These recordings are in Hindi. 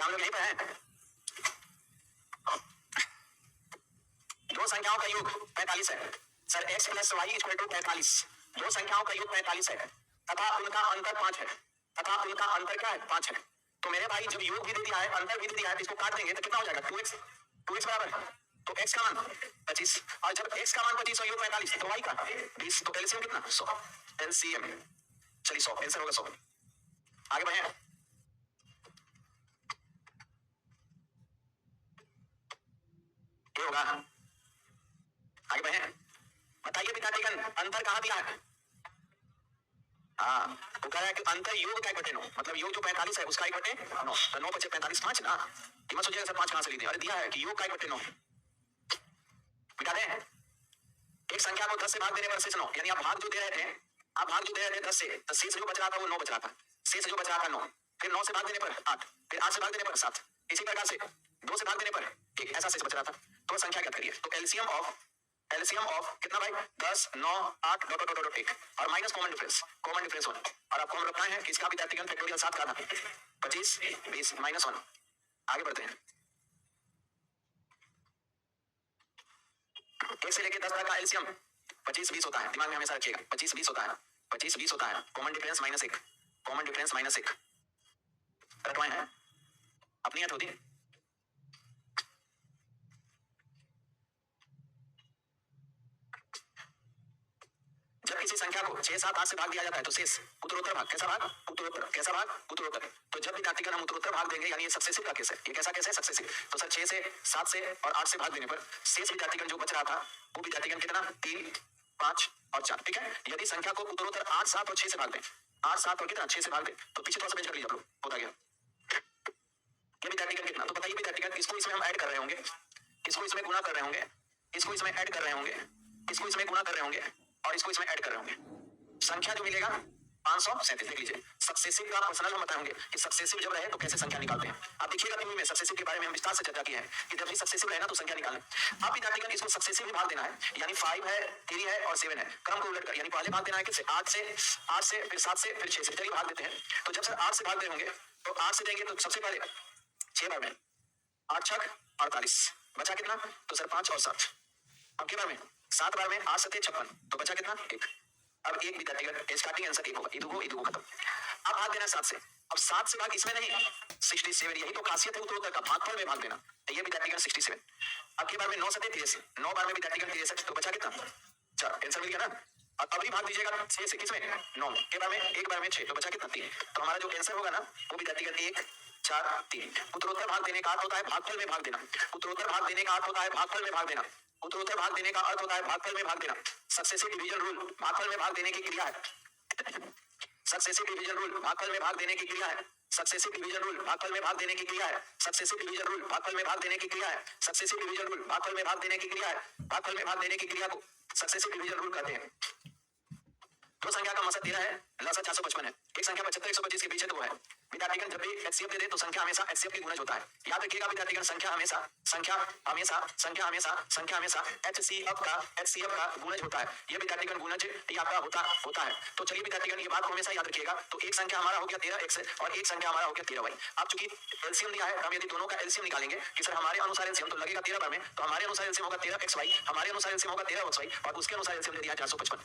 हम लोग यहीं पर हैं। दो संख्याओं का योग 45 है sir. x plus Y equal to 45। दो संख्याओं का योग 45 है तथा उनका अंतर 5 है। तथा उनका अंतर क्या है? 5 है। तो मेरे भाई जब योग भी दे दिया है, अंतर भी दे दिया है, इसको काट देंगे तो कितना हो जाएगा? 2x। 2x बराबर तो x का मान 25 और जब x का मान 25 और योग 45 तो y का 20। तो एलसीएम कितना? 100। एलसीएम चलिए 100 आंसर होगा 100। आगे बढ़े। ये होगा। आगे बढ़े। बताइए विद्यार्थीगण अंतर कहां दिया है? हाँ तो कह रहा है कि अंतर योग का 1/9 मतलब योग जो 45 है उसका 1/9 तो 9 बचे 45 5 ना। ये मत सोचिएगा सर 5 कहां से ली थी। अरे दिया है कि योग का 1/9 मिटा दें। एक संख्या को 10 से भाग देने पर शेष 9 यानी आप भाग जो दे रहे थे, आप भाग जो दे रहे थे 10 से तो शेष जो बच रहा था वो 9 बच रहा था। शेष जो बच रहा था 9 फिर 9 से भाग देने पर 8 फिर 8 से भाग देने पर 7 इसी प्रकार से 2 से भाग देने पर 1 ऐसा शेष बच रहा था। तो संख्या क्या करिए तो एलसीएम ऑफ कितना भाई 10 9 8 डॉट डॉट डॉट 1 और माइनस कॉमन डिफरेंस 1 और आपको हम रखना है कि इसका विद्यार्थीगण फैक्टोरियल 7 का था 25 20 -1। आगे बढ़ते हैं। 1 से लेकर 10 तक का एलसीएम 25 20 होता है। दिमाग में हमेशा रखिएगा 25 20 होता है। 25 20 होता है। कॉमन डिफरेंस -1 कॉमन डिफरेंस -1 रखवाए हैं अपनी हट होती। जब किसी संख्या को 6 7 8 से भाग दिया जाता है तो शेष उत्तरोत्तर भाग कैसा भाग? उत्तरोत्तर कैसा भाग? उत्तरोत्तर। तो जब विद्यार्थीगण हम उत्तरोत्तर भाग देंगे यानी ये सक्सेसिव का केस है। ये कैसा केस है? सक्सेसिव। तो सर 6 से 7 से और 8 से भाग देने पर शेष विद्यार्थीगण जो बच रहा था वो विद्यार्थीगण कितना? 3 5 और 4 ठीक है। यदि संख्या को उत्तरोत्तर 8 7 और 6 से भाग दें 8 7 और कितना 6 से भाग दें तो पीछे थोड़ा सा बेंच कर लीजिए आप लोग होता गया। ये विद्यार्थीगण कितना? तो बताइए विद्यार्थीगण इसको इसमें हम ऐड कर रहे होंगे, इसको इसमें गुणा कर रहे होंगे, इसको इसमें ऐड कर रहे होंगे, इसको इसमें गुणा कर रहे होंगे और इसको इसमें ऐड कर रहे होंगे। संख्या जो मिलेगा 537 देख लीजिए। सक्सेसिव का पर्सनल हम बताएंगे कि सक्सेसिव जब रहे तो कैसे संख्या निकालते हैं। आप देखिएगा टीवी में सक्सेसिव के बारे में हम विस्तार से चर्चा की है कि जब भी सक्सेसिव रहे ना तो संख्या निकालें। अब विद्यार्थीगण इसको सक्सेसिव में भाग देना है यानी 5 है 3 है और 7 है क्रम को उलट कर यानी पहले भाग देना है किससे? 8 से फिर 7 से फिर 6 से। चलिए भाग देते हैं। तो जब सर 8 से भाग दे होंगे तो 8 से देंगे तो सबसे पहले 6 बार में 8 छक 48 बचा कितना? तो सर 5 और 7। अब के बार में 7 बार में 8 7 56 तो बचा कितना? 1। अब एक विद्यार्थीगण स्टार्टिंग आंसर 1 होगा। इधर खत्म। अब भाग देना 7 से। अब 7 से भाग इसमें नहीं 67 यही तो खासियत है उत्तरोत्तर का भागफल में भाग देना। तो ये विद्यार्थीगण 67। अब के बार में 9 7 83 9 बार में विद्यार्थीगण 63 तो बचा कितना? 4। आंसर मिल गया ना। अब अभी भाग दीजिएगा 6 से किसमें? 9 के बार में एक बार में 6 तो बचा कितना? 3। तो हमारा जो आंसर होगा ना वो विद्यार्थीगण 1 4 3। उत्तरोत्तर भाग देने का अर्थ होता है भागफल में भाग देना। उत्तरोत्तर भाग देने का अर्थ होता है भागफल में भाग देना। उत्तरोत्तर भाग देने का अर्थ होता है भागफल में भाग देना। सक्सेसिव डिवीजन रूल भागफल में भाग देने की क्रिया है। सक्सेसिव डिवीजन रूल भागफल में भाग देने की क्रिया है। सक्सेसिव डिवीजन रूल भागफल में भाग देने की क्रिया है। सक्सेसिव डिवीजन रूल भागफल में भाग देने की क्रिया है। सक्सेसिव डिवीजन रूल भागफल में भाग देने की क्रिया है। भागफल में भाग देने की क्रिया को सक्सेसिव डिवीजन रूल कहते हैं। दो संख्या का मसद 13 है लसा 455 है। एक संख्या 75 125 के बीच है तो है। विद्यार्थीगण जब भी एचसीएफ दे दे तो संख्या हमेशा एचसीएफ की गुणज होता है। याद रखिएगा विद्यार्थीगण संख्या हमेशा एचसीएफ का गुणज होता है। ये विद्यार्थीगण गुणज ये आपका होता है। तो चलिए विद्यार्थीगण ये बात को हमेशा याद रखिएगा। तो एक संख्या हमारा हो गया 13 x और एक संख्या हमारा हो गया 13 y। अब चूंकि एलसीएम दिया है हम यदि दोनों का एलसीएम निकालेंगे कि सर हमारे अनुसार एलसीएम तो लगेगा 13 बार में तो हमारे अनुसार एलसीएम होगा 13 xy हमारे अनुसार एलसीएम होगा 13 xy और उसके अनुसार एलसीएम दे दिया 455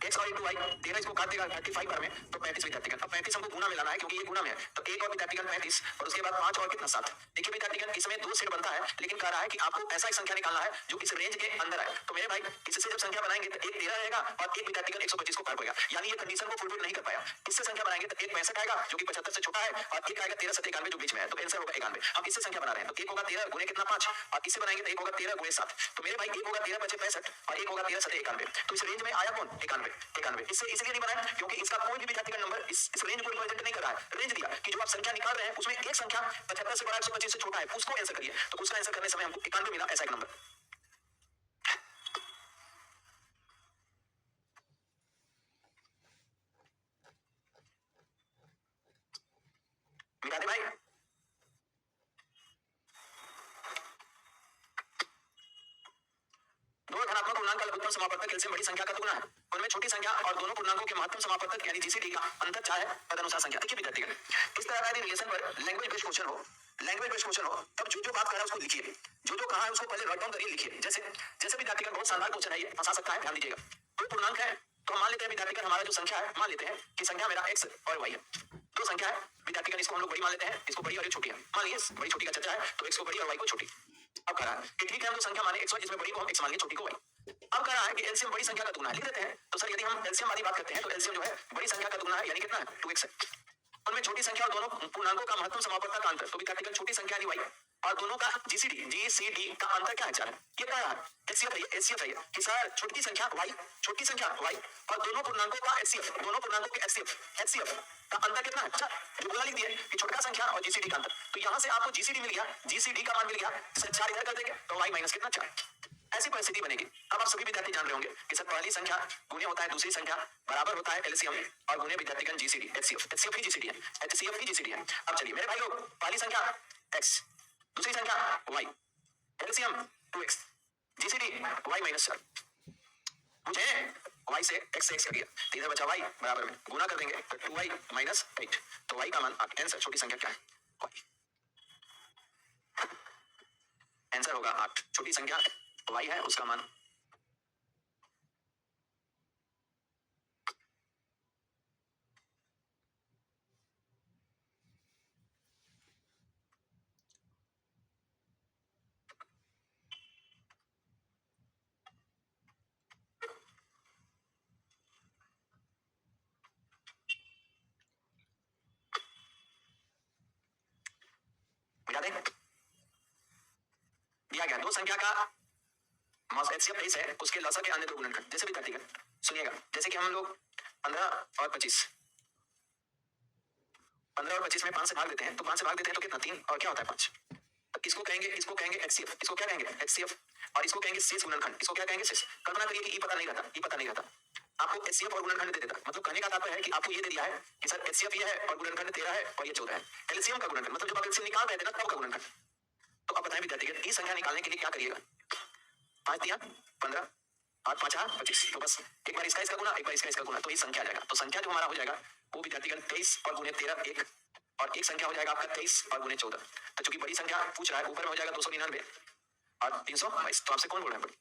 x और 2y 13 इसको काट देगा 35 बार में तो 35 विद्यार्थीगण। अब 35 हमको गुना में लाना है क्योंकि ये गुना में है तो एक और विद्यार्थीगण 35 और उसके बाद 5 और कितना 7। देखिए विद्यार्थीगण इसमें 2 सेट बनता है लेकिन कह रहा है कि आपको ऐसा एक संख्या निकालना है जो इस रेंज के अंदर आए। तो मेरे भाई इससे जब संख्या बनाएंगे तो एक 13 रहेगा और एक विद्यार्थीगण 125 को काट देगा यानी ये कंडीशन को फुलफिल नहीं कर पाया। इससे संख्या बनाएंगे तो एक 65 आएगा जो कि 75 से छोटा है और एक आएगा 13 91 जो बीच में है तो आंसर होगा 91। हम इससे संख्या बना रहे हैं तो एक होगा 13 गुणे कितना 5 और इससे बनाएंगे तो एक होगा 13 गुणे 7। तो मेरे भाई एक होगा 13 बचे 65 और एक होगा 13 91। तो इस रेंज में आया कौन? 91। इससे इसलिए नहीं बनाया क्योंकि इसका कोई भी विद्यार्थीगण नंबर इस रेंज को रिप्रेजेंट नहीं कर रहा है। रेंज दिया कि जो आप संख्या निकाल रहे हैं उसमें एक संख्या 75 से बड़ा 125 से छोटा है उसको आंसर करिए। तो उसका आंसर करने समय हमको 91 मिला ऐसा एक नंबर। मिटा दे भाई। दो धनात्मक पूर्णांक का लघुत्तम समापवर्तक एलसीएम बड़ी संख्या का तुलना है। उनमें छोटी संख्या और दोनों पूर्णांकों के महत्तम समापवर्तक यानी जीसीडी का अंतर क्या है? तदनुसार संख्या। देखिए विद्यार्थीगण इस तरह का यदि रिलेशन पर लैंग्वेज बेस्ड क्वेश्चन हो लैंग्वेज बेस्ड क्वेश्चन हो तब जो जो बात कर रहा है उसको लिखिए, जो जो कहा है उसको पहले नोट डाउन करिए, लिखिए। जैसे जैसे विद्यार्थीगण बहुत शानदार क्वेश्चन है, ये फंसा सकता है, ध्यान दीजिएगा। कोई पूर्णांक है तो हम मान लेते हैं विद्यार्थीगण हमारा जो संख्या है, मान लेते हैं कि संख्या मेरा x और y है। दो संख्या है विद्यार्थीगण, इसको हम लोग बड़ी मान लेते हैं, इसको बड़ी और ये छोटी है। मान लीजिए बड़ी छोटी का चर्चा है तो x को बड़ी और y को छोटी। अब कह रहा है कि ठीक है हम जो संख्या माने x y, जिसमें बड़ी को हम x मान लिए, छोटी को y। अब कह रहा है कि एलसीएम बड़ी संख्या का दुगुना है, लिख देते हैं। तो सर यदि हम एलसीएम वाली बात करते हैं तो एलसीएम जो है बड़ी संख्या का दुगुना है, यानी कितना है 2x है। उनमें छोटी संख्या और दोनों पूर्णांकों का महत्तम समापत्ता का अंतर, तो विद्यार्थीगण छोटी संख्या यानी y और दोनों का जीसीडी का अंतर क्या है 4 है। ये क्या है एचसीएफ है कि सर छोटी संख्या y और दोनों पूर्णांकों का एचसीएफ, दोनों पूर्णांकों के एचसीएफ का अंतर कितना है 4। जो बोला लिख दिए कि छोटा संख्या और जीसीडी का अंतर, तो यहां से आपको जीसीडी मिल गया, जीसीडी का मान मिल गया, सर 4 इधर कर देंगे तो y माइनस कितना 4। ऐसी परिस्थिति बनेगी। अब आप सभी विद्यार्थी जान रहे होंगे कि सर पहली संख्या गुणे होता है दूसरी संख्या बराबर होता है एलसीएम और गुणे विद्यार्थीगण जीसीडी, एचसीएफ ही जीसीडी है, एचसीएफ ही जीसीडी है। अब चलिए मेरे भाई लोग, पहली संख्या x, दूसरी संख्या y, LCM 2x, GCD y minus 4। मुझे y से x कट गया तो इधर बचा y बराबर में गुना कर देंगे तो 2y माइनस 8, तो y का मान आंसर छोटी संख्या क्या है y, आंसर होगा 8। छोटी संख्या y है, उसका मान दिया गया। दो संख्या का एचसीएफ 23 है, उसके लसा के अन्य दो गुणनखंड। जैसे विद्यार्थीगण सुनिएगा, जैसे कि हम लोग 15 और 25 में 5 से भाग देते हैं, तो 5 से भाग देते हैं तो कितना 3 और क्या होता है 5। तो इसको कहेंगे एचसीएफ, इसको क्या कहेंगे एचसीएफ, और इसको कहेंगे शेष गुणनखंड, इसको क्या कहेंगे शेष। कल्पना करिए कि ये पता नहीं रहता, आपको एचसीएफ और गुणनखंड दे देता। मतलब कहने का तात्पर्य है कि आपको ये दे दिया है कि सर एचसीएफ ये है और गुणनखंड 13 है और ये 14 है। एलसीएम का गुणनखंड मतलब जब आप एलसीएम निकाल रहे थे ना तब का गुणनखंड। तो अब बताएं विद्यार्थीगण, ये संख्या निकालने के लिए क्या करिएगा, 5 दिया 15 और 5 25, तो बस एक बार इसका गुना, एक बार इसका गुना, तो ये संख्या आ जाएगा। तो संख्या जो हमारा हो जाएगा वो विद्यार्थीगण 23 और गुणे 13 1, और एक संख्या हो जाएगा आपका 23 और गुणे 14। तो चूंकि बड़ी संख्या पूछ रहा है, ऊपर में हो जाएगा 299 और 322। तो आपसे कौन बोल रहा है बड़ी?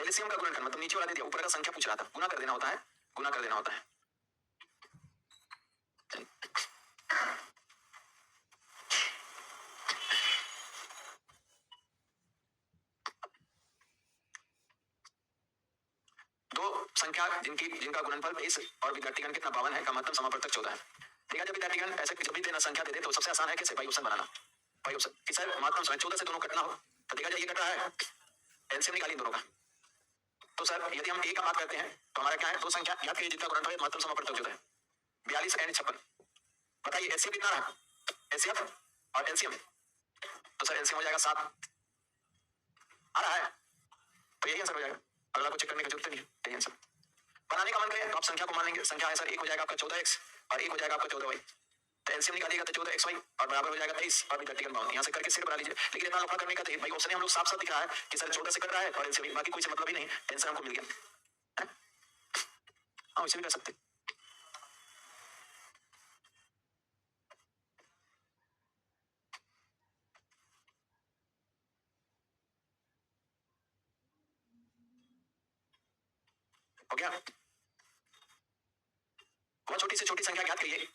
एलसीएम का गुणनखंड मतलब नीचे वाला दे दिया, ऊपर का संख्या पूछ रहा था, गुना कर देना होता है, गुना कर देना होता है। दो संख्या जिनका गुणनफल 23 और विद्यार्थीगण कितना 52 है, का महत्तम समापवर्तक 14 है। ठीक है, जब विद्यार्थीगण ऐसे जब भी देना संख्या दे दे तो सबसे आसान है कैसे भाई ऑप्शन बनाना, भाई ऑप्शन कि सर महत्तम समय 14 से दोनों कटना हो, तो देखा जाए ये कट रहा है, एलसीएम निकालिए दोनों का। तो सर यदि हम ए का बात करते हैं तो हमारा क्या है, दो संख्या याद करिए जिनका गुणनफल महत्तम समापवर्तक 14 है, 42 एंड 56। बताइए एचसीएफ कितना रहा, एचसीएफ और एलसीएम, तो सर एलसीएम हो जाएगा 7 आ रहा है, तो यही आंसर हो जाएगा, अगला को चेक करने की जरूरत नहीं है, यही आंसर। बनाने का मन करे तो आप संख्या को मान लेंगे, संख्या है सर एक हो जाएगा आपका 14x और एक हो जाएगा आपका 14y, तो एलसीएम निकालिएगा तो 14xy और बराबर हो जाएगा 23 और विद्यार्थीगण 52। यहाँ से करके सेट बना लीजिए। लेकिन इतना लफड़ा करने का भाई ऑप्शन हम लोग साफ साफ दिख रहा है कि सर 14 से कट रहा है और एलसीएम, बाकी कोई से मतलब ही नहीं, आंसर हमको मिल गया। हाँ वैसे भी कर सकते। हो गया, बहुत छोटी से छोटी संख्या ज्ञात करिए,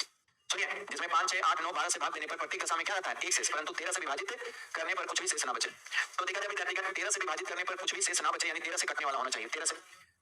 सुनिए, जिसमें 5 6 8 9 12 से भाग देने पर प्रत्येक दशा में क्या रहता है एक शेष, परंतु 13 से विभाजित करने पर कुछ भी शेष ना बचे। तो देखा जाए विद्यार्थीगण 13 से विभाजित करने पर कुछ भी शेष ना बचे, यानी 13 से कटने वाला होना चाहिए, 13 से।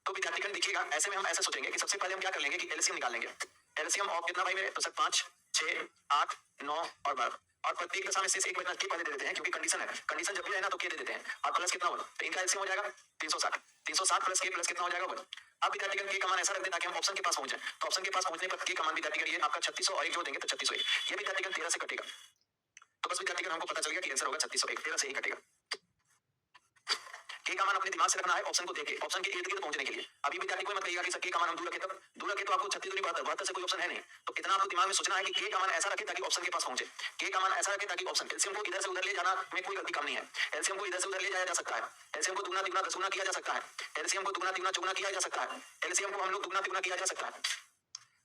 तो विद्यार्थीगण दिखेगा, ऐसे में हम ऐसा सोचेंगे कि सबसे पहले हम क्या कर लेंगे कि एलसीएम निकाल लेंगे। एलसीएम ऑफ कितना भाई मेरे, तो सर 5 6 8 9 और 12, और प्रत्येक दशा में शेष एक बचना के पहले दे देते हैं क्योंकि कंडीशन है, कंडीशन जब भी है ना तो के दे देते हैं, और प्लस कितना होगा, तो इनका एलसीएम हो जाएगा 360 प्लस के प्लस कितना हो जाएगा 1। अब विद्यार्थीगण के का मान ऐसा रख दें ताकि हम ऑप्शन के पास पहुंच जाए, तो ऑप्शन के पास पहुंचने पर के का मान विद्यार्थीगण ये आपका 3600 और एक जोड़ देंगे तो 3601, ये विद्यार्थीगण 13 से कटेगा। तो बस विद्यार्थीगण हमको पता चल गया कि आंसर होगा 3601, 13 से ही कटेगा। के का मान अपने दिमाग से रखना है ऑप्शन को देखे, ऑप्शन के इर्द गिर्द पहुंचने के लिए। अभी विद्यार्थी कोई मत कहिएगा कि सर के का मान हम दूर रखे, तब दूर रखे तो आपको 36 दूरी 72 से कोई ऑप्शन है नहीं, तो इतना आपको दिमाग में सोचना है कि के का मान ऐसा रखे ताकि ऑप्शन के पास पहुंचे, के का मान ऐसा रखे ताकि ऑप्शन, एलसीएम को इधर से उधर ले जाना में कोई गलती कम नहीं है, एलसीएम को इधर से उधर ले जाया जा सकता है, एलसीएम को दुगना तिगुना दसगुना किया जा सकता है, एलसीएम को दुगना तिगुना चौगुना किया जा सकता है, एलसीएम को हम लोग दुगना तिगुना किया जा सकता है।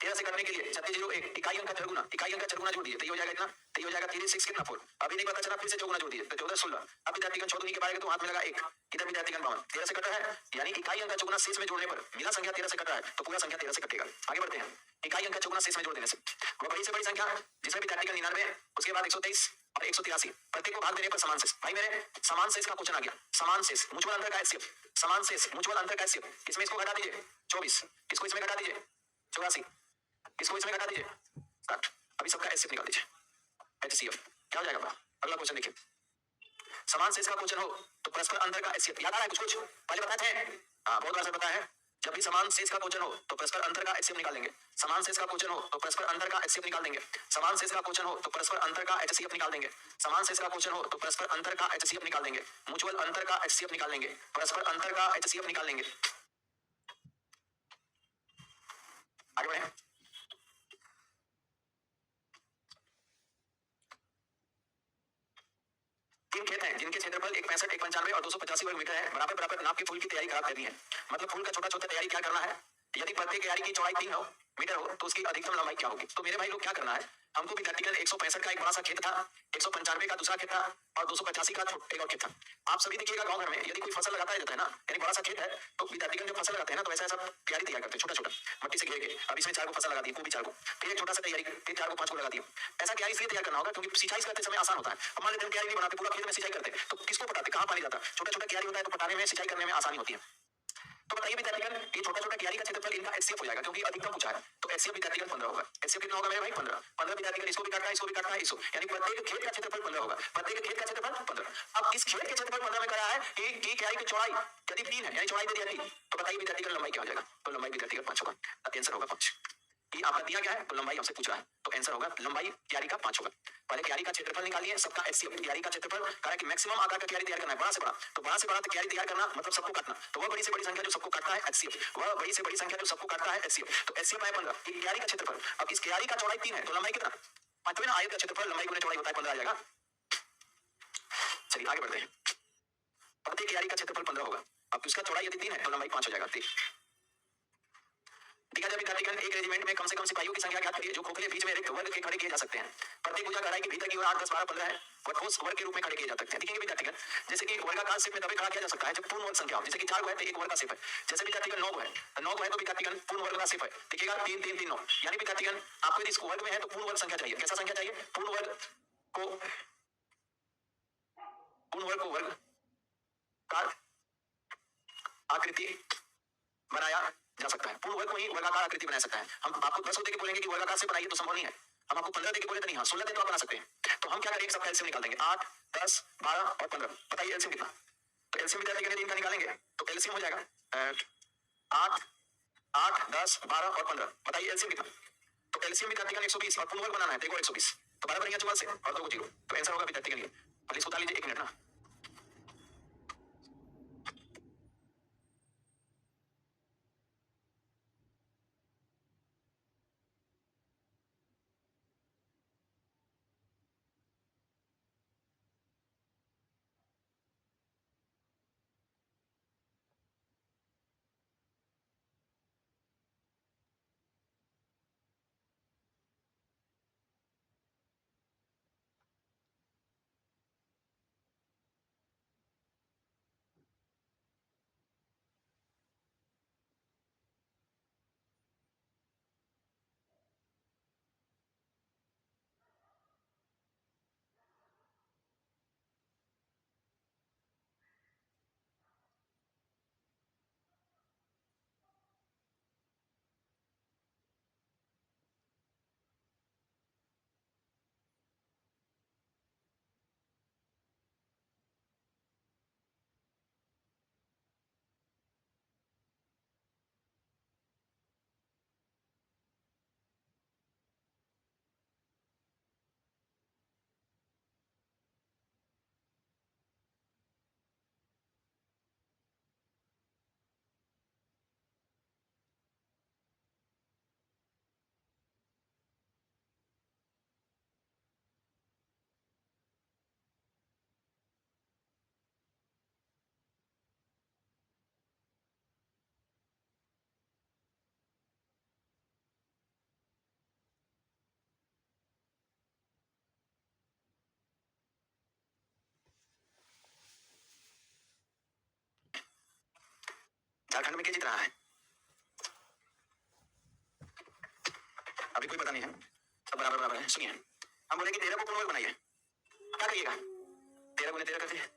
13 से करने के लिए 3601 इकाई अंक का चरगुना, इकाई अंक का चरगुना जोड़ दिए तो ये हो जाएगा इतना, तो ये हो जाएगा 3 6 कितना 4। अभी नहीं पता चला फिर से चौगुना जोड़ दिए तो 14 16। अब विद्यार्थीगण 14 नहीं के पाएगा तो हाथ में लगा 1, इधर विद्यार्थीगण 52, 13 से कट रहा है, यानी इकाई अंक का चौगुना शेष में जोड़ने पर मिला संख्या 13 से कट रहा है तो पूरा संख्या 13 से कटेगा। आगे बढ़ते हैं, इकाई अंक का चौगुना शेष में जोड़ देने से वह बड़ी से बड़ी संख्या जिसमें विद्यार्थीगण 99 उसके बाद 123 और 183 प्रत्येक को भाग देने पर समान शेष। भाई मेरे समान शेष का क्वेश्चन आ गया, समान शेष म्यूचुअल अंतर का एचसीएफ, समान शेष म्यूचुअल अंतर का एचसीएफ, इसमें इसको घटा दीजिए 24, इसको इसमें घटा दीजिए 84, इसको इसमें घटा दीजिए 60। अभी सबका एचसीएफ निकाल दीजिए, एचसीएफ क्या हो जाएगा। अगला क्वेश्चन देखिए, समान शेष का क्वेश्चन हो तो परस्पर अंतर का एचसीएफ याद आ रहा है कुछ पहले बताए थे, हाँ बहुत बार से पता है। जब भी समान शेष का क्वेश्चन हो तो परस्पर अंतर का एचसीएफ निकाल लेंगे, समान शेष का क्वेश्चन हो तो परस्पर अंतर का एचसीएफ निकाल देंगे, समान शेष का क्वेश्चन हो तो परस्पर अंतर का एचसीएफ निकाल देंगे, समान शेष का क्वेश्चन हो तो परस्पर अंतर का एचसीएफ निकाल देंगे, म्यूचुअल अंतर का एचसीएफ निकाल लेंगे, परस्पर अंतर का एचसीएफ निकाल लेंगे। आगे बढ़े, तीन खेत हैं जिनके क्षेत्रफल 165 195 और 285 वर्ग मीटर है, बराबर बराबर नाप के फूल की तैयारी खराब करनी है। मतलब फूल का छोटा छोटा तैयारी क्या करना है, यदि प्रत्येक क्यारी की चौड़ाई 3 मीटर हो तो उसकी अधिकतम लंबाई क्या होगी। तो मेरे भाई लोग क्या करना है, हमको विद्यार्थीगण 165 का एक बड़ा सा खेत था, 195 का दूसरा खेत था और 285 का एक और खेत था। आप सभी देखिएगा गांव घर में यदि कोई फसल लगाता है ना, यानी बड़ा सा खेत है तो विद्यार्थीगण जब फसल लगाते हैं ना तो वैसा ऐसा क्यारी तैयार करते हैं छोटा छोटा मट्टी से घेर के। अब इसमें 4 को फसल लगा दी, गोभी 4 को, फिर एक छोटा सा तैयारी, फिर 4 को 5 को लगा दिया। ऐसा क्यारी इसलिए तैयार करना होगा क्योंकि सिंचाई करते समय आसान होता है। अब मान लेते हैं क्यारी नहीं बनाते, पूरा खेत में सिंचाई करते तो किसको पटाते, कहाँ पानी जाता, छोटा छोटा क्यारी होता है तो पटाने में सिंचाई करने में आसानी होती है। तो बताइए विद्यार्थीगण ये छोटा छोटा क्यारी का क्षेत्रफल इनका एचसीएफ हो जाएगा क्योंकि अधिकतम पूछा है, तो एचसीएफ विद्यार्थीगण 15 होगा। एचसीएफ कितना होगा मेरे भाई 15, 15 विद्यार्थीगण इसको भी काटना है, इसको भी काटना है, इसको, यानी प्रत्येक खेत का क्षेत्रफल 15 होगा, प्रत्येक खेत का क्षेत्रफल 15। अब इस खेत के क्षेत्रफल 15 में कहा है कि क्यारी की चौड़ाई यदि 3 है, यानी चौड़ाई दे दिया 3, तो बताइए विद्यार्थीगण लंबाई क्या हो जाएगा। तो लंबाई विद्यार्थीगण 5 होगा, आंसर होगा 5। ये आपका दिया गया है तो लंबाई हमसे पूछ रहा है तो आंसर होगा लंबाई क्यारी का 5 होगा। पहले क्यारी का क्षेत्रफल निकालिए, सबका एचसीएफ क्यारी का क्षेत्रफल, कहा कि मैक्सिमम आकार का क्यारी तैयार करना है, बड़ा से बड़ा, तो बड़ा से बड़ा क्यारी तैयार करना मतलब सबको काटना, तो वह बड़ी से बड़ी संख्या जो सबको काटता है एचसीएफ, वह बड़ी से बड़ी संख्या जो सबको काटता है एचसीएफ। तो एचसीएफ है 15, एक क्यारी का क्षेत्रफल। अब इस क्यारी का चौड़ाई 3 है तो लंबाई कितना, 5 में ना, आयत का क्षेत्रफल लंबाई गुणे चौड़ाई होता है 15 आ जाएगा। चलिए आगे बढ़ते हैं, प्रत्येक क्यारी का क्षेत्रफल 15 होगा। अब उसका चौड़ाई यदि 3 है तो लंबाई 5 हो जाएगा। देखा जाए विद्यार्थीगण एक रेजिमेंट में कम से कम सिपाहियों की संख्या ज्ञात करिए जो खोखले बीच में रिक्त वर्ग के खड़े किए जा सकते हैं। प्रत्येक भुजा गहराई के भीतर की ओर 8 10 12 15 है, वह ठोस वर्ग के रूप में खड़े किए जा सकते हैं। देखेंगे विद्यार्थीगण जैसे कि वर्गाकार शेप में तभी खड़ा किया जा सकता है जब पूर्ण वर्ग संख्या हो, जैसे कि 4 है तो एक वर्ग का शेप है, जैसे विद्यार्थीगण 9 है तो 9 है तो विद्यार्थीगण पूर्ण वर्ग का शेप है। देखिएगा 3 3 3 9, यानी विद्यार्थीगण आपको यदि इसको वर्ग में है तो पूर्ण वर्ग संख्या चाहिए। कैसा संख्या चाहिए, पूर्ण वर्ग को वर्ग का आकृति बनाया जा सकता है, पूर्ण वर्ग को ही वर्गाकार आकृति बना सकता है। हम आपको 10 देके बोलेंगे कि वर्गाकार से बनाइए तो संभव नहीं है, हम आपको 15 देके बोले तो नहीं, हाँ 16 दे तो आप बना सकते हैं। तो हम क्या करेंगे, सबका एलसीएम निकाल देंगे, 8 10 12 और 15। बताइए एलसीएम कितना, तो एलसीएम विद्यार्थी इनका निकालेंगे तो एलसीएम हो जाएगा 8 8 10 12 और 15। बताइए एलसीएम कितना, तो एलसीएम विद्यार्थी 120 और पूर्ण वर्ग बनाना है तो 120, तो 12 बढ़िया 44 से और 2 0, तो आंसर होगा विद्यार्थी के लिए। पहले इसको उतार लीजिए 1 मिनट ना। झारखंड में क्या जीत रहा है? अभी कोई पता नहीं है, सब बराबर बराबर है। सुनिए, हम बोले कि 13 को पूर्ण वर्ग बनाइए, क्या करिएगा? 13 गुने 13 करते हैं।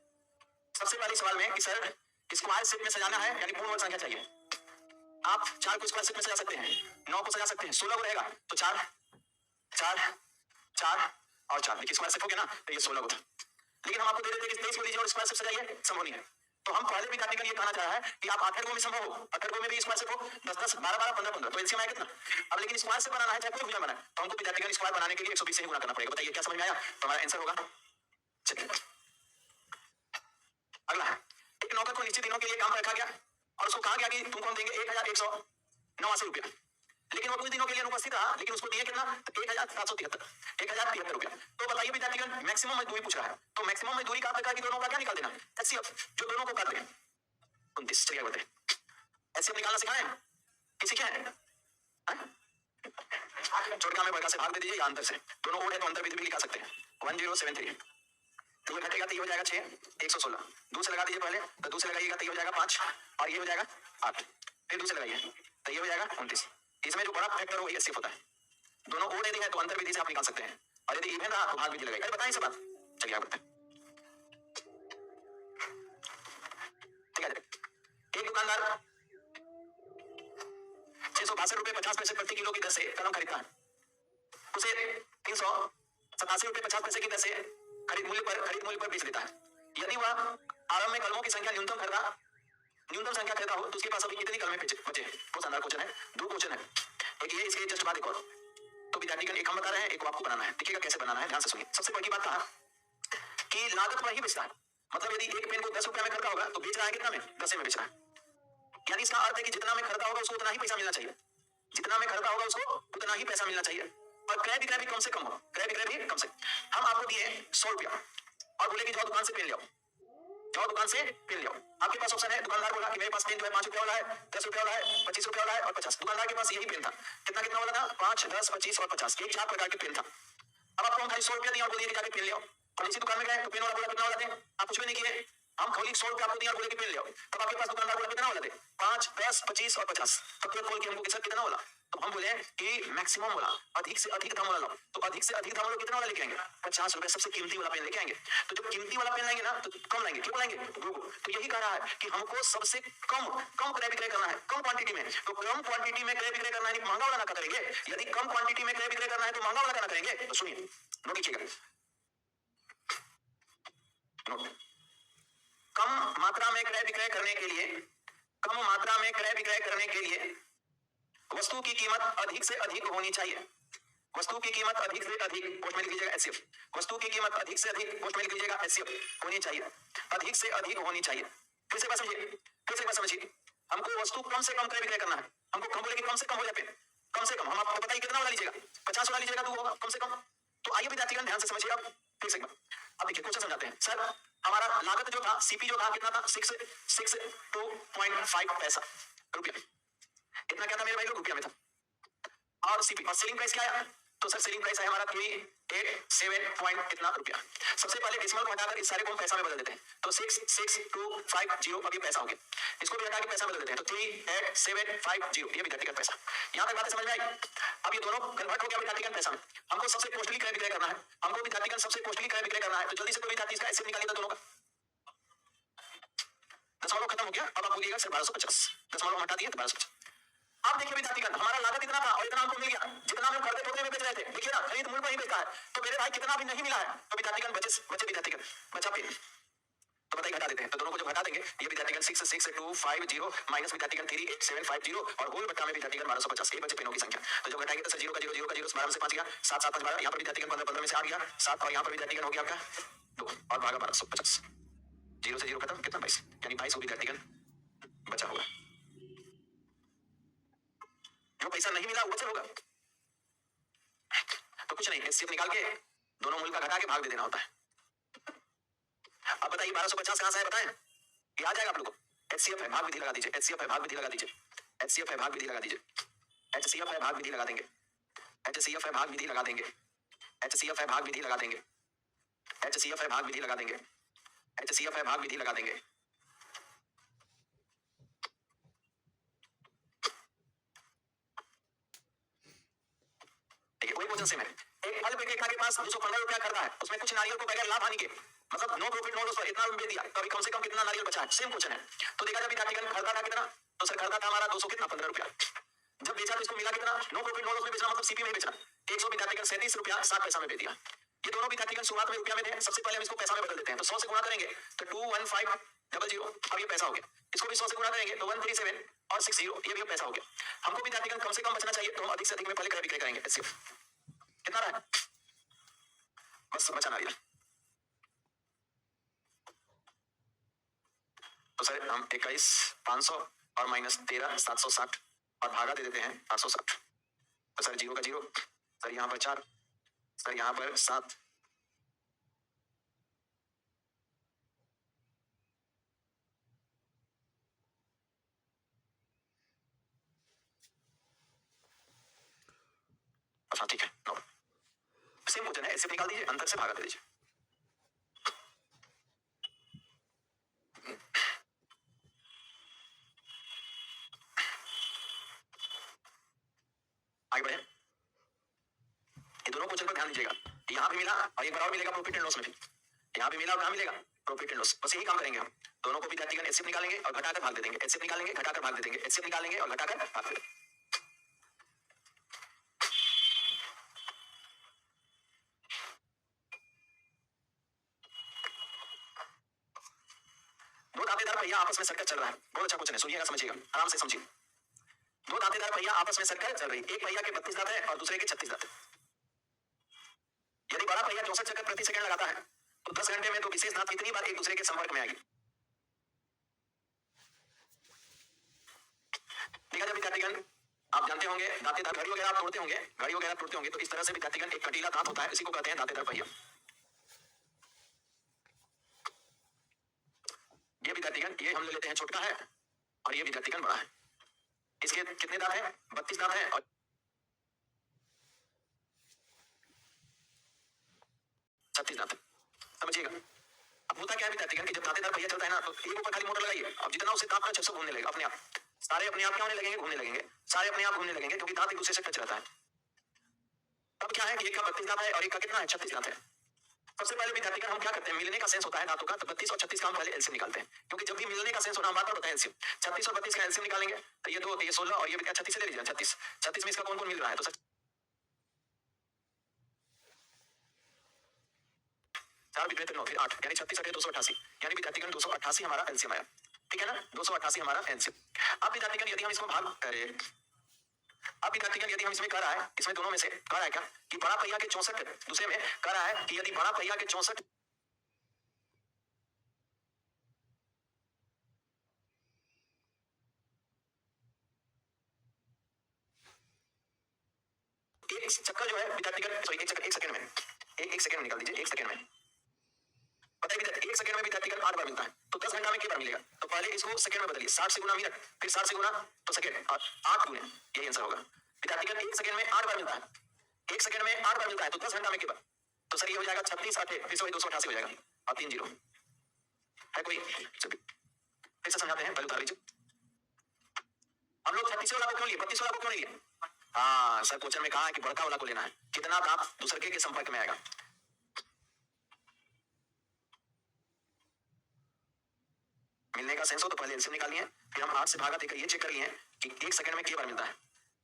सबसे पहले सवाल में कि सर स्क्वायर शेप में सजाना है यानी पूर्ण वर्ग संख्या चाहिए। आप 4 को स्क्वायर शेप में सजा सकते हैं, 9 को सजा सकते हैं, 16 को रहेगा तो 4 4 4 और 4, देखिए स्क्वायर शेप हो गया ना, तो ये 16 को था। लेकिन हम आपको दे देते हैं कि 23 को लीजिए और स्क्वायर शेप सजाइए, संभव नहीं है। तो हम पहले भी काफी ये कहना चाह रहा है कि आप 8 में संभव हो, 8 में भी स्क्वायर शेप हो, 10 10 12 12 15 15, तो एलसीएम आया कितना? अब लेकिन स्क्वायर शेप बनाना है चाहे कोई भुजा बनाए, तो हमको विद्यार्थी स्क्वायर बनाने के लिए 120 से ही गुणा करना पड़ेगा। बताइए क्या समझ में आया? तो हमारा आंसर होगा। चलिए अगला, एक नौकर को निश्चित दिनों के लिए काम पर रखा गया और उसको कहा गया कि तुमको हम देंगे 1189 रुपया, लेकिन वो कुछ दिनों के लिए अनुपस्थित रहा, लेकिन उसको दिए कितना? 1773 1073 रुपया। तो बताइए विद्यार्थीगण, मैक्सिमम मजदूरी पूछ रहा है, तो मैक्सिमम मजदूरी का प्रकार की दोनों का क्या निकाल देना? एचसीएफ, जो दोनों को कर दे 29। चलिए बोलते हैं एचसीएफ निकालना सिखाएं, किसी क्या है? छोटका में बड़का से भाग दे दीजिए या अंतर से, दोनों ओड है तो अंतर विधि भी निकाल सकते हैं। 1073, तो ये घटेगा तो ये हो जाएगा 6 116, 2 से लगा दीजिए पहले, तो 2 से लगाइएगा तो ये हो जाएगा 5 और ये हो जाएगा 8, फिर 2 से लगाइए तो ये हो जाएगा 29। इसमें जो बड़ा फैक्टर वही एचसीएफ होता है। दोनों ओड यदि है तो अंतर विधि से आप निकाल सकते हैं, और यदि इवन रहा तो भाग विधि लगाइए। अरे बताएं सब बात, चलिए आगे बढ़ते हैं। ठीक है, एक दुकानदार 662 रुपए 50 पैसे प्रति किलो की दर से कलम खरीदता है, उसे 387 रुपए 50 पैसे की दर से खरीद मूल्य पर बेच देता है। यदि वह आरंभ में कलमों की संख्या न्यूनतम संख्या खरीदा हो तो उसके पास अभी कितनी कलमें बचे हैं? बहुत शानदार क्वेश्चन है, 2 क्वेश्चन है, एक ये इसके जस्ट बाद एक और। तो विद्यार्थीगण एक हम बता रहे हैं, एक आपको बनाना है। देखिएगा कैसे बनाना है, ध्यान से सुनिए। सबसे पहली बात कहा कि लागत पर ही बेचता है, मतलब यदि एक पेन को 10 रुपया में खरीदा होगा तो बेच रहा है कितना में? 10 में बेच रहा है। यानी इसका अर्थ है कि जितना में खरीदा होगा उसको उतना ही पैसा मिलना चाहिए, जितना में खरीदा होगा उसको उतना ही पैसा मिलना चाहिए, और क्रय विक्रय भी कम से कम हो, क्रय विक्रय भी कम से। हम आपको दिए 100 रुपया और बोले कि जाओ दुकान से पेन ले आओ, जाओ दुकान से पेन ले आओ। आपके पास ऑप्शन है, दुकानदार बोला कि मेरे पास पेन जो है 5 रुपया वाला है, 10 रुपया वाला है, 25 रुपया वाला है और 50। दुकानदार के पास यही पेन था, कितना कितना वाला था? 5 10 25 और 50, ये 4 प्रकार के पेन था। अब आपको हम खाली 100 रुपया दिए और बोलिए कि जाके पेन ले आओ, और इसी दुकान में गए तो पेन वाला बोला कितना वाला दे, आप कुछ भी नहीं किए, हम खाली 100 रुपया आपको दिया और बोले कि पेन ले आओ, तब आपके पास दुकानदार बोला कितना वाला दे? 5 10 25 और 50। तब तुरंत बोल के हमको कितना कितना वाला? तो हम बोले कि मैक्सिमम वाला, अधिक से अधिक दाम वाला लो, तो अधिक से अधिक दाम वाला कितना वाला लेके आएंगे? 50 रुपए, सबसे कीमती वाला पेन लेके आएंगे। तो जब कीमती वाला पेन लाएंगे ना तो कम लाएंगे, क्यों लाएंगे? तो यही कह रहा है कि हमको सबसे कम क्रय विक्रय करना है, कम क्वांटिटी में। तो कम क्वांटिटी में क्रय विक्रय करना है, महंगा वाला ना करेंगे। यदि कम क्वांटिटी में क्रय विक्रय करना है तो महंगा वाला ना करेंगे। तो सुनिए, नोट कीजिएगा, कम मात्रा में क्रय विक्रय करने के लिए, कम मात्रा में क्रय विक्रय करने के लिए वस्तु की कीमत अधिक से अधिक होनी चाहिए। वस्तु की कीमत अधिक से अधिक, पोस्ट में लिख लीजिएगा एचसीएफ। वस्तु की कीमत अधिक से अधिक, पोस्ट में लिख लीजिएगा एचसीएफ होनी चाहिए, अधिक से अधिक होनी चाहिए। फिर से बात समझिए, फिर से बात समझिए। हमको वस्तु कम से कम क्रय विक्रय करना है, हमको हम बोले कि कम से कम हो जाए, कम से कम। हम आपको बताइए कितना वाला लीजिएगा? 50 वाला लीजिएगा तो होगा कम से कम। तो आइए विद्यार्थीगण ध्यान से समझिए। अब फिर से अब देखिए क्वेश्चन समझाते हैं। सर हमारा लागत जो था, सीपी जो था कितना था? 662.5 पैसा रुपया। इतना क्या था मेरे भाई लोग? रुपया में था। और सीपी और सेलिंग प्राइस क्या है? तो सर सेलिंग प्राइस है हमारा 387 पॉइंट कितना रुपया। सबसे पहले डेसिमल को हटाकर इस सारे को हम पैसा में बदल देते हैं, तो 66250 अब ये पैसा हो गया। इसको भी हटा के पैसा में बदल देते हैं, तो 38750, ये विद्यार्थी का पैसा। यहाँ तक बातें समझ में आई? अब ये दोनों कन्वर्ट हो गया विद्यार्थी का पैसा में। हमको सबसे कॉस्टली क्रय विक्रय करना है, हमको विद्यार्थी का सबसे कॉस्टली क्रय विक्रय करना है, तो जल्दी से कोई विद्यार्थी इसका एसएफ निकालिएगा दोनों का। दशमलव खत्म हो गया, अब आप बोलिएगा सर 1250, दशमलव हटा दिए तो 1250। अब देखिए विद्यार्थीगण, हमारा लागत इतना था और इतना हमको मिल गया, जितना हम खरीदे टोकरे में बेच रहे थे। देखिए ना, खरीद मूल्य पर ही बेचता है, तो मेरे भाई कितना भी नहीं मिला है। तो विद्यार्थीगण बचे विद्यार्थीगण बचा पेन, तो बताइए घटा देते हैं। तो दोनों को जब घटा देंगे, ये विद्यार्थीगण 66250 माइनस विद्यार्थीगण 38750 और होल बटा में विद्यार्थीगण 1250, ये बचे पेनों की संख्या। तो जब घटाएंगे तो सर 0 का 0 0 का 0 12 से 5 गया, 7 7 5 12, यहाँ पर विद्यार्थीगण 15 15 में से 8 गया 7, और यहाँ पर विद्यार्थीगण हो गया आपका 2 और भागा 1250। 0 से 0 खत्म, कितना 22, यानी 22 विद्यार्थीगण बचा होगा। जो पैसा नहीं मिला वो बचा होगा। तो कुछ नहीं, एचसीएफ निकाल के दोनों मूल्य का घटा के भाग दे देना होता है। अब बताइए 1250 कहां से आया बताएं? ये आ जाएगा आप लोगों को। एचसीएफ है, भाग विधि लगा दीजिए, एचसीएफ है, भाग विधि लगा दीजिए, एचसीएफ है, भाग विधि लगा दीजिए, एचसीएफ है, भाग विधि लगा देंगे, एचसीएफ है, भाग विधि लगा देंगे, एचसीएफ है, भाग विधि लगा देंगे, एचसीएफ है, भाग विधि लगा देंगे, एचसीएफ है, भाग विधि लगा देंगे, भोजन सेम है। एक फल विक्रेता के पास 215 रुपया खरीदा है, उसमें कुछ नारियल को बगैर लाभ हानि के, मतलब नो प्रॉफिट नो लॉस, इतना रुपये दिया, तो अभी कम से कम कितना नारियल बचा है, सेम क्वेश्चन है। तो देखा जब विद्यार्थीगण खरीदा था कितना, तो सर खरीदा था हमारा 200 कितना 15 रुपया, जब बेचा तो इसको मिला कितना, नो प्रॉफिट नो लॉस में बेचना, मतलब सीपी में बेचना, 100 विद्यार्थीगण 37 रुपया 60 पैसा में बेच दिया। ये दोनों विद्यार्थीगण शुरुआत में रुपया में थे, सबसे पहले हम इसको पैसा में बदल देते हैं, तो 100 से गुणा करेंगे तो 21500, अब ये पैसा हो गया, इसको भी 100 से गुणा करेंगे तो 137 और 60, ये भी पैसा हो गया। हमको विद्यार्थीगण कम से कम बचना चाहिए, तो हम अधिक से अधिक में पहले क्रय विक्रय करेंगे। कितना रहा है, बस बचा नारियल, तो सर हम 21,500 और माइनस 13,760 और भागा दे देते हैं 860, तो सर 0 का 0, सर यहाँ पर 4, सर यहाँ पर 7, अच्छा ठीक है, नो सेम क्वेश्चन है, इससे निकाल दीजिए, अंतर से भागा दे दीजिए। आगे बढ़े, ये दोनों क्वेश्चन पर ध्यान दीजिएगा, यहाँ भी मिला और एक बराबर मिलेगा प्रॉफिट एंड लॉस में भी, यहाँ भी मिला और यहाँ मिलेगा प्रॉफिट एंड लॉस, बस यही काम करेंगे हम, दोनों को विद्यार्थीगण एचसीएफ निकालेंगे और घटाकर भाग दे देंगे, एचसीएफ निकालेंगे घटाकर भाग दे देंगे, एचसीएफ निकालेंगे और घटाकर भाग दे देंगे। दो दांतेदार पहिया आपस में सटकर चल रहा है, बहुत अच्छा क्वेश्चन है, सुनिएगा समझिएगा, आराम से समझिए। दो दांतेदार पहिया आपस में सटकर चल रही, एक पहिया के 32 दांत है और दूसरे के 36 दांत है। यदि बड़ा पहिया 64 चक्कर प्रति सेकंड लगाता है, तो 10 घंटे में तो विशेष दांत कितनी बार एक दूसरे के संपर्क में आएगी। देखा जब विद्यार्थीगण, आप जानते होंगे दांतेदार घड़ी वगैरह आप तोड़ते होंगे, घड़ी वगैरह तोड़ते होंगे, तो इस तरह से विद्यार्थीगण एक कटीला दांत होता है, इसी को कहते हैं दांतेदार पहिया। ये विद्यार्थीगण, ये हम ले लेते हैं छोटा है और ये विद्यार्थीगण बड़ा है, इसके कितने दांत हैं, 32 दांत हैं और 36 दांत, समझिएगा। अब होता क्या है विद्यार्थीगण कि जब दांतेदार पहिया चलता है ना, तो एक ऊपर खाली मोटर लगाइए, अब जितना उसे दांत का छह घूमने लगेगा अपने आप, सारे अपने आप क्या होने लगेंगे, घूमने लगेंगे, सारे अपने आप घूमने लगेंगे, क्योंकि दांत एक दूसरे से टच रहता है। तब क्या है कि एक का 32 दांत है और एक का कितना है, 36 दांत है। सबसे पहले विद्यार्थीगण हम क्या करते हैं, मिलने का सेंस होता है दांतों का, तो 32 और 36 का हम पहले एलसीएम निकालते हैं, क्योंकि जब भी मिलने का सेंस होना बार बार होता है एलसीएम, 36 और 32 का एलसीएम निकालेंगे तो ये 2 तो ये 16 और ये 36 से ले लीजिए, 36 में इसका कौन कौन मिल रहा है, तो 4 बिटवे 9 फिर 8, यानी 36 और 288, यानी विद्यार्थीगण 288 हमारा एलसीएम आया, ठीक है ना, 288 हमारा एलसीएम। अब विद्यार्थीगण यदि हम इसमें भाग करें, अब विद्यार्थीगण यदि हम इसमें कह रहा है, इसमें दोनों में से कह रहा है क्या कि बड़ा पहिया के 64, दूसरे में कह रहा है कि यदि बड़ा पहिया के 64 एक चक्कर जो है विद्यार्थीगण, सॉरी एक चक्कर, एक सेकंड में, एक सेकंड निकाल दीजिए, एक सेकंड में पता है विद्यार्थी, एक सेकंड में विद्यार्थीगण 8 बार मिलता है, तो 10 घंटा में कितनी बार मिलेगा, तो पहले इसको सेकंड में बदलिए, 60 से गुना मिनट, फिर 60 से गुना तो सेकंड और 8 गुने, यही आंसर होगा। विद्यार्थीगण एक सेकंड में 8 बार मिलता है, एक सेकंड में 8 बार मिलता है, तो 10 घंटा में कितनी बार, तो सर ये हो जाएगा 36 8 फिर से 288 हो जाएगा और 3 0 है कोई, फिर से समझाते हैं, पहले उतार लीजिए। हम लोग 36 वाला को क्यों लिए, 32 वाला को क्यों नहीं लिए, हाँ सर क्वेश्चन में कहा है कि बड़का वाला को लेना है, कितना दांत दूसरे के संपर्क में आएगा। मिलने का सेंस हो तो पहले एलसीएम निकालिए, फिर हम 8 से भागा देकर ये चेक कर लिए कि एक सेकंड में कितनी बार मिलता है,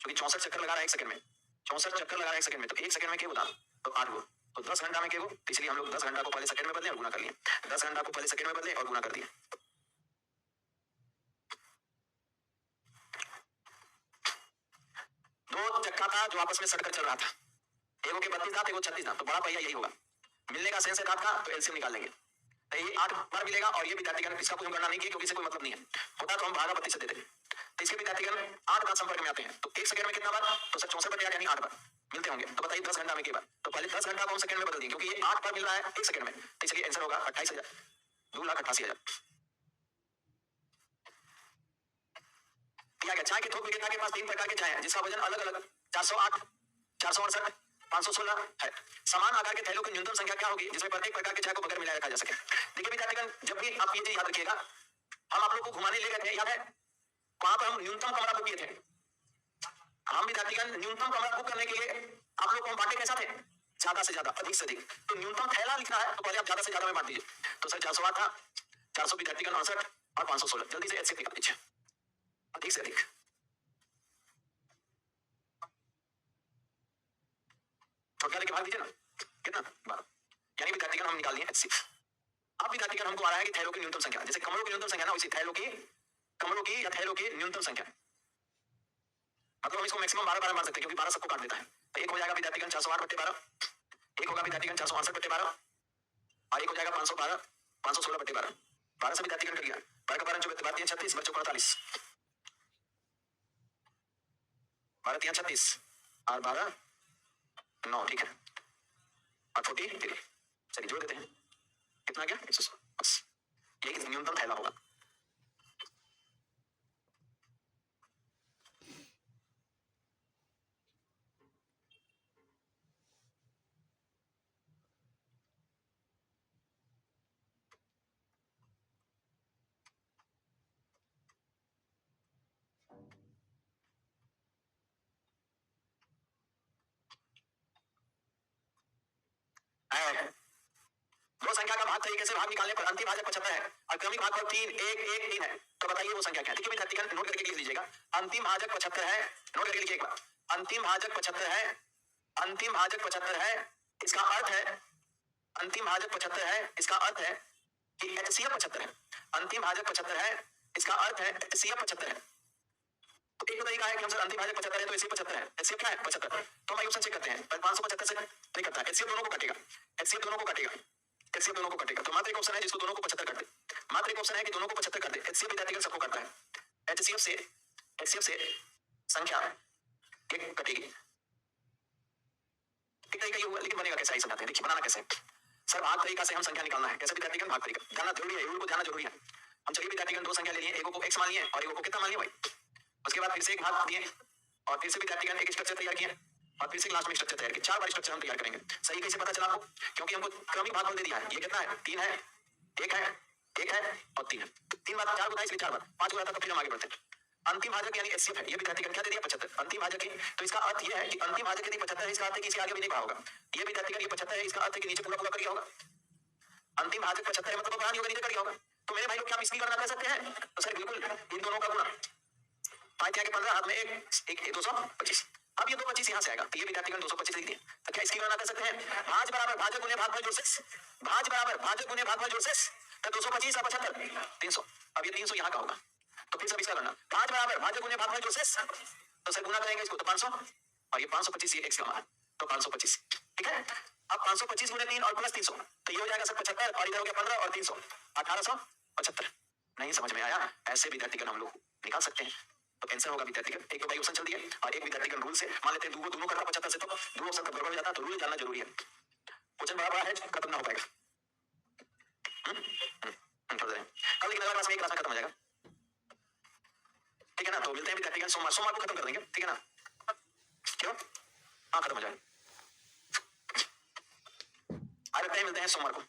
क्योंकि 64 चक्कर लगा रहा है एक सेकंड में, 64 चक्कर लगा रहा है एक सेकंड में, तो एक सेकंड में क्या होता, तो 8 गो, तो 10 घंटा में क्या हो, इसलिए हम लोग 10 घंटा को पहले सेकंड में बदले और गुना कर लिए, 10 घंटा को पहले सेकंड में बदले और गुना कर दिए। दो चक्का था जो आपस में सटकर चल रहा था, एगो के 32 दांत एगो 36 दांत, तो बड़ा पहिया यही होगा, मिलने का सेंस है दांत का, तो एलसीएम निकाल लेंगे, तो ये 8 बार मिलेगा और ये विद्यार्थीगण इसका कोई गणना नहीं किया क्योंकि इससे कोई मतलब नहीं है, होता तो हम भागा 32 से देते, तो इसके विद्यार्थीगण 8 दांत संपर्क में आते हैं, तो एक सेकंड में कितना बार, तो सर 64 बटे 8 यानी 8 बार मिलते होंगे, तो बताइए 10 घंटा में कितनी बार, तो पहले 10 घंटा को हम सेकंड में बदल दिए, क्योंकि ये 8 बार मिल रहा है एक सेकंड में, तो इसलिए आंसर होगा 28,000, 2,88,000। दिया गया चाय के थोक विक्रेता के पास 3 प्रकार के चाय हैं जिसका वजन अलग अलग 408, 468, 516 है। समान आकार के थैलों की न्यूनतम संख्या क्या होगी जिसमें प्रत्येक प्रकार के चाय को बगैर मिलाए रखा जा सके। देखिए विद्यार्थीगण, जब भी आप ये चीज याद रखिएगा, हम आप लोग को घुमाने ले गए थे, याद है वहां पर हम न्यूनतम कमरा बुक किए थे, हम विद्यार्थीगण न्यूनतम कमरा बुक करने के लिए आप लोग को आगे कैसा थे, ज्यादा से ज्यादा, अधिक से अधिक। तो न्यूनतम थैला लिखना है तो पहले आप ज्यादा से ज्यादा में बांट दीजिए। तो सर 408 था, 400 विद्यार्थी का 69 और 516। जल्दी से एचसीएफ निकाल दीजिए, अधिक से अधिक। छोटा लेके भाग दीजिए ना, कितना 12, यानी विद्यार्थीगण हम निकाल लिए एचसीएफ। अब विद्यार्थीगण हमको आ रहा है कि थैलों की न्यूनतम संख्या, जैसे कमरों की न्यूनतम संख्या ना, वैसे थैलों की या थैलों की न्यूनतम संख्या, मतलब हम इसको मैक्सिमम 12 मार सकते हैं क्योंकि 12 सबको काट देता है। तो एक हो जाएगा विद्यार्थीगण 408/12, एक होगा विद्यार्थीगण 468/12 और एक हो जाएगा 512 516/12। 12 से विद्यार्थीगण कर गया, 12 का 12 24 12 36 बच्चों 48, 12 36 और 12 9, ठीक है, और 43। चलिए जोड़ देते हैं, कितना गया 116, बस यही न्यूनतम थैला होगा। दो संख्या का भाग तरीके से भाग निकालने पर अंतिम भाजक 75 है और क्रमिक भाग पर 3 1 1 3 है, तो बताइए वो संख्या क्या है। ठीक है विद्यार्थीगण, नोट करके लिख लीजिएगा। अंतिम भाजक 75 है, नोट करके लिखिए एक बार। अंतिम भाजक 75 है, अंतिम भाजक 75 है, इसका अर्थ है, अंतिम भाजक 75 है, इसका अर्थ है कि एचसीएफ 75 है। अंतिम भाजक 75 है, इसका अर्थ है एचसीएफ 75 है। तो एक तो तरीका है कि हम सर अंतिम भाजक 75 है तो एचसीएफ 75 है, एचसीएफ क्या है 75। तो हम ऑप्शन चेक करते हैं, 575 से नहीं करता, एचसीएफ दोनों को काटेगा, एचसीएफ दोनों को काटेगा, एचसीएफ दोनों को काटेगा। तो मात्र एक ऑप्शन है जिसको दोनों को 75 कर दे, मात्र एक ऑप्शन है कि दोनों को 75 कर दे। एचसीएफ विद्यार्थीगण सबको काटता है, एचसीएफ से संख्या एक कटेगी। एक तरीका ये हुआ, लेकिन बनेगा कैसे, समझाते हैं। देखिए बनाना कैसे सर, भाग तरीका से हम संख्या निकालना है, कैसे विद्यार्थीगण भाग तरीका जानना जरूरी है, रूल को जानना जरूरी है। हम चलिए विद्यार्थीगण दो संख्या ले लिए, एक को x मान लिए और एक को कितना मान लिया भाई। उसके बाद फिर से एक भाग दिए और फिर से विद्यार्थीगण एक स्ट्रक्चर तैयार किए और फिर से लास्ट में स्ट्रक्चर तैयार किया। 4 बार स्ट्रक्चर हम तैयार करेंगे। सही कैसे पता चला आपको, क्योंकि हमको क्रमिक भाग दे दिया है। ये कितना है, 3 है, 1 है, 1 है और 3 है। 3 बार 4 को था इसलिए 4 बार, 5 हो जाता तो फिर हम आगे बढ़ते हैं। अंतिम भाजक यानी एचसीएफ है, ये विद्यार्थीगण क्या दे दिया 75 अंतिम भाजक है। तो इसका अर्थ ये है कि अंतिम भाजक यदि 75 है, इसका अर्थ है कि इसके आगे भी नहीं बढ़ा होगा। ये विद्यार्थीगण ये 75 है, इसका अर्थ है कि नीचे पूरा पूरा कर गया होगा। अंतिम भाजक 75 है मतलब बढ़ा नहीं होगा, नीचे कर गया होगा। तो मेरे भाई लोग क्या हम इसकी गणना कर सकते हैं, तो सर बिल्कुल इन दोनों का गुणा, 5 के 15 हाथ में 1 225। अब ये 225 यहाँ से आएगा, तो ये विद्यार्थीगण 225 लिख दिए। तो क्या इसकी गणना कर सकते हैं, भाज बराबर भाजक गुने भागफल जोड़ शेष, भाज बराबर भाजक गुने भागफल जोड़ शेष, तो 225 और 75 300। अब ये 300 यहाँ का होगा, तो फिर सब इसका गणना, भाज बराबर भाजक गुने भागफल जोड़ शेष, तो सर गुना करेंगे इसको तो 500 और ये 525, ये x का मान है तो 525, ठीक है। अब 525 गुने 3 और प्लस 300, तो ये हो जाएगा सर 75 और इधर हो गया 15 और 300 1875। नहीं समझ में आया, ऐसे विद्यार्थीगण हम लोग निकाल सकते हैं। तो आंसर होगा विद्यार्थीगण, एक तो भाई ऑप्शन चल दिया और एक विद्यार्थीगण रूल से मान लेते हैं, दोनों करता 75 से, तो दो ऑप्शन कब गड़बड़ हो जाता है, तो रूल जानना जरूरी है। क्वेश्चन बड़ा है, खत्म ना हो पाएगा। कल लेकिन अगला क्लास में एक क्लास खत्म हो जाएगा, ठीक है ना। तो मिलते हैं विद्यार्थीगण सोमवार को खत्म कर देंगे, ठीक है ना, क्यों, हाँ खत्म हो जाएगा। आज मिलते हैं सोमवार को।